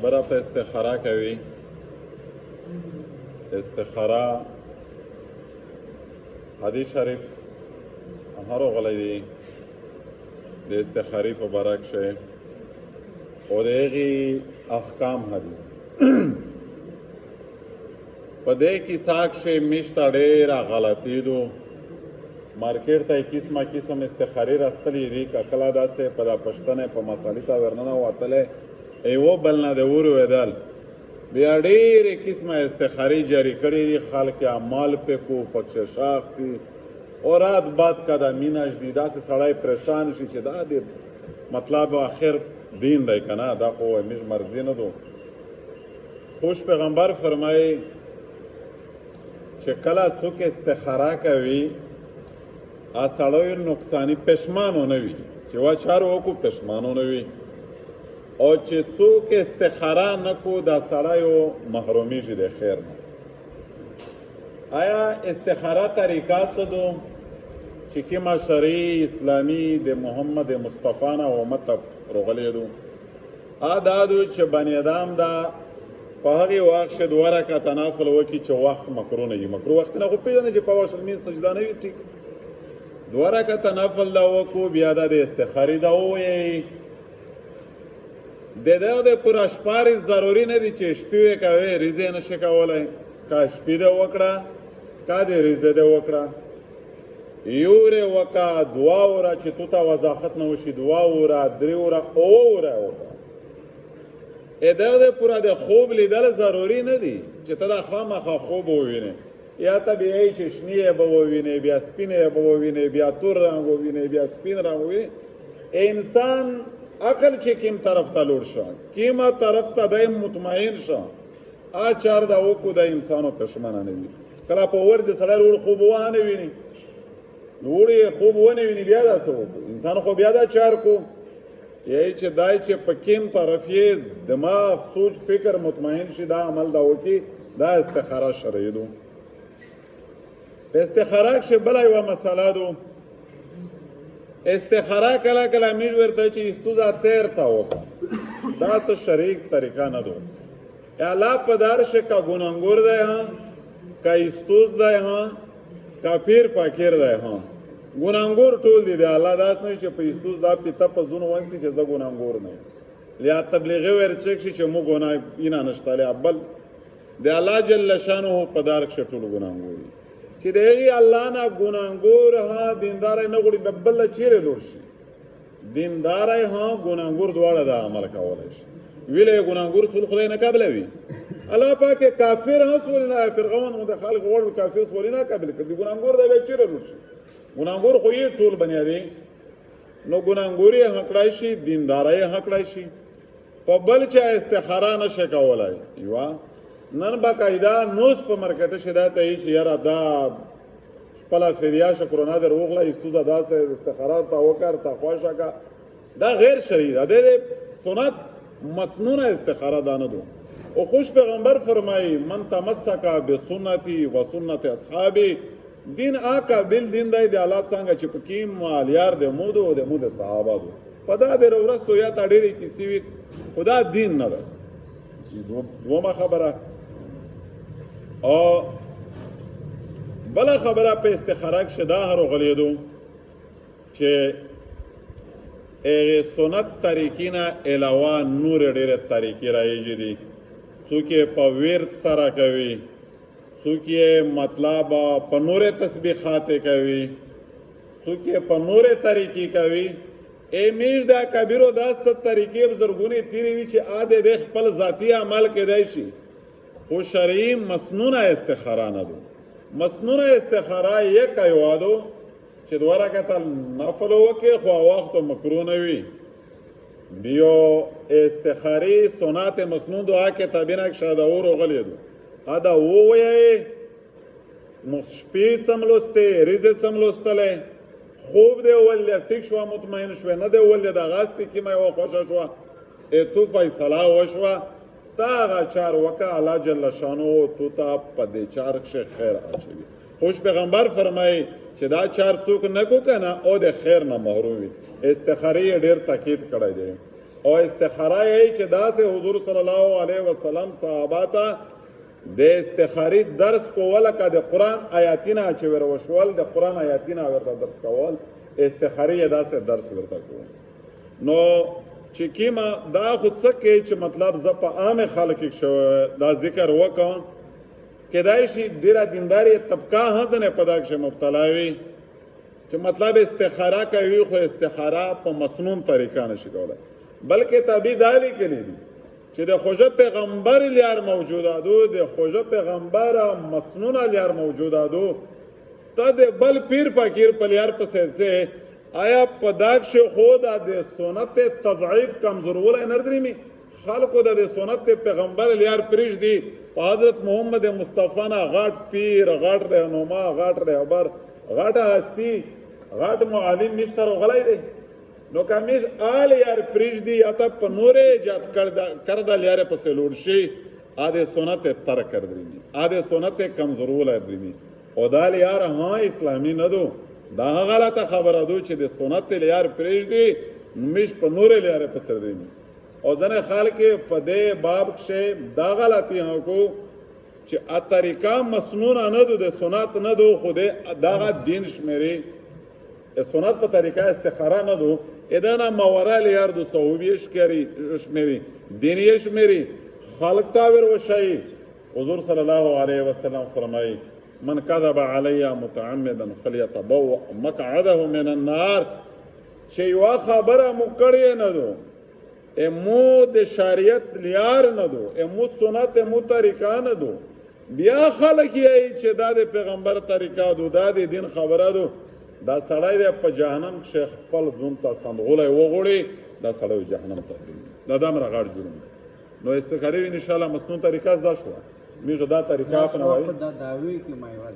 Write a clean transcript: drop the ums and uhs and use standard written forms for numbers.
برا په استخاره کوي. استخاره حدیث شریف هر غلی دی د استخاری په باره کښې او د هغې احکام هدي په دې کیسه کښې میشته ډېره غلطي دو مارکیټ ته قسمه قسم استخاري راستلي دي که کله داسې په دا پښتنې په مسالې ته ورننوتلی یوه بل نه د وروېدل بیا ډېرې قسمه استخاري جاري کړي دي خلک اعمال پې کو پکښې شاخ دي او رات بعد که دا مینه ږدي داسې سړی پریشان شي چې دا د مطلب آخر دین دی که نه دا خو میږ مرضي نه دو. خوش پیغمبر فرمایي چې کله څوک استخاره کوي سړی نقصاني پښیمانو نه وي چې وا چارو وکړو پښیمانو نه وي او چې څوک استخاره نه کو دا سړی محرومیږي د خیر نه. آیا استخاره طریقه څه دو چې کومه شرعي اسلامي د محمد مصطفی نه امت ته راغلی دو دا دو چې بني ادم دا په هغې وخت کښې 2 رکعته نفل وکړي چې وخت مکروه نه وي. مکروه وخت نه خو پېژنې چې په واشل مین سجده نه وي ټیک 2 رکعته نفل دا وکړو بیا دا د استخاري دا ووایي د دغه پوره شپارې ضروري نه دي چې شپې یې کوې ریزې نه شي کولی که شپې ده وکړه که د ریزې ده وکړه یو ورې وکړه 2 وره چې تو ته وضاحت نه وشي 2 وره 3 وره 9 وره وکړه دغه پوره د خوب لیدل ضروري نه دي چې ته دا خامخا خوب ووینې یا ته بیا یې چې شنې یې به ووینې بیا سپینې یې به ووینې بیا تور رنګ ووینې بیا سپین رنګ ووینې انسان عقل چې کوم طرف ته لوړ شه کومه طرف ته دی مطمئن شه چار دا وکړو د انسانو پښیمانه نه وي. کله په ور د سړی لوړ خوب ونه ویني لوړ یې خوب ونه ویني بیا دا څه وکړو انسان خو بیا دا چار کو یی چې دای چې په کوم طرف یې دماغ سوچ فکر مطمئن شي دا عمل دا وکړي دا استخاره شرعي دو. په استخاره کښې بله یوه مسله دو استخاره کله کله میږ ورته چې استوزه تیر ته وکړه دا څه شرعي طریقه نه دو. یا لا په دار شه که ګناهګور دی که استوز دی که پیر فقیر دی ګناهګور ټول دي د الله داسې نه چې په استوز دا پیته په زونه ونسي چې زه ګناهګور نه یم یا تبلیغي ورچک شي چې موږ ګناه اینه نشته لی بل د الله جل شانه په دار کښې ټول ګناهګور دي چې د هغې الله نه ګناهګور دینداری نه غواړي بل له چیرې لوړ شي دینداری ګناهګور دواړه دا عمل کولی شي ویلی یې ګناهګور ټول خدای نه قبلوي الله پاک کافر سولې نه فرعون د خلق غوړ کافر سولې نه قبل کړي ګناهګور دی بیا چیرې لوړ شي ګناهګور خو یې ټول بنیادي نو ګناهګور یې هکړی شي دینداری یې هکړی شي په بل چا استخاره نه شي کولی یوه نن باقاعده نوس په مرکټه شي دا ته یي چې یاره دا خپله فدیه شکرونه در وغله استوزه داسې استخاره ته وکړ ته خوښه که دا غیر شرعي ده د سنت مسنونه استخاره دا نه دو. او خوش پیغمبر فرمایي من تمسک بسنتي و سنت اصحابي دین آقا بل دین دی د الله څنګه چې په کې مالیار د مودو او د مود صحابه دو په دا د ورستو یا تا ډېرې کیسې وي خدا دین نه ده. دومه خبره او بله خبره په استخاره کښې دا راغلېدو چې هغې سنت طریقې نه علاوه نورې ډېرې طریقې رایجې دي. څوک یې په ورد سره کوي څوک یې مطلب په نورې تسبیحاتې کوي څوک یې په نورې طریقې کوي میږ دا کبیرو دا ست طریقې بزرګونې تیرې وي چې د خپل ذاتي عمل کېدی شي خو شرعي مسنونه استخاره نه دو. مسنونه استخاره یک یوه دو چې 2 رکعته نفل وکړې خو وخت مکروه نه وي. بیا استخاري سنت مسنون دعا کې تابینه کښې دا راغلی دو دا ووایې شپې څه لوستې ریزې څه لوستلی خوب دی ولې ټیک شوه مطمئن شوې نه دی ولې د غاستې کیمه یوه خوښه شوه تو فیصله وشوه تا هغه چار وکړه الله جل شانو تو ته په دې چار کښې خیر اچوي. خوش پیغمبر فرمایي چې دا چار څوک نه کو که نه او د خیر نه محروم وي. استخاري یې ډېر تاکید کړی دی او استخاره یې چې داسې حضور صلی الله علیه وسلم صحابه ته د استخاری درس کول که د قرآن آیاتینا چې ور وشول د قرآن آیاتینا ورته درس کول استخاری یې داسې درس ورته کول. نو چې کیما دا خود څه کې چې مطلب زه په عام خلک کې دا ذکر وکم کېدای شي ډیره دینداري طبقه هم نه پدا کې مبتلا وي چې مطلب استخاره کوي خو استخاره په مسنون طریقه نشي کولای بلکې تابعداري کوي چې د خوږه پیغمبر لیار موجوده دو د خوږه پیغمبر مسنون لیار موجوده دو ته د بل پیر فقیر په لیار په سلسله آیا پداک شو خدا د سنت تضعیف کمزورول نردرمی خلقو د سنت پیغمبر لیار پریش دی حضرت محمد مصطفی نا غاټ پیر غاټ رهنما غاټ رهبر غاټ هستی غاټ معلم مشتر غلای دی نو کمیش آل یار پریش دی اته په نورې جات کردا لیار په سلوړ شي اده سنت تر کر درمی اده سنت کمزورول درمی او دال یار ها اسلامی نه دو دا غلطه خبره دو چې د سنت لیار پریش دی مش په نورې لیار په سر درمی او ځنه خلک په دې باب کې دا غلطي هغه کو چې ا طریقه مسنون نه دو د سنت نه دو خوده دا دین شمیري سنت په طریقه استخاره نه دو ادانا مورال یار دو صحابیش کری شمیري دینی شمیري خلق تاور وشي حضور صلی الله علیه وسلم فرمایي من كذب علي متعمدا فليتبوأ مقعده من النار چې یو خبره مکړی نه دو امو د شریعت لیار نه دو امو سنت امو طریقه نه دو بیا خلک یې چې دا د پیغمبر طریقه دو دا د دین خبره دو دا سړی د په جهنم کې خپل ځون ته سندغولای وغوړي دا سړی جهنم ته دا دمر غړ جوړ نو استخاره ان شاء الله مسنون طریقه زده شو میږه دا طریقه په نوای دا داوی کې مایواد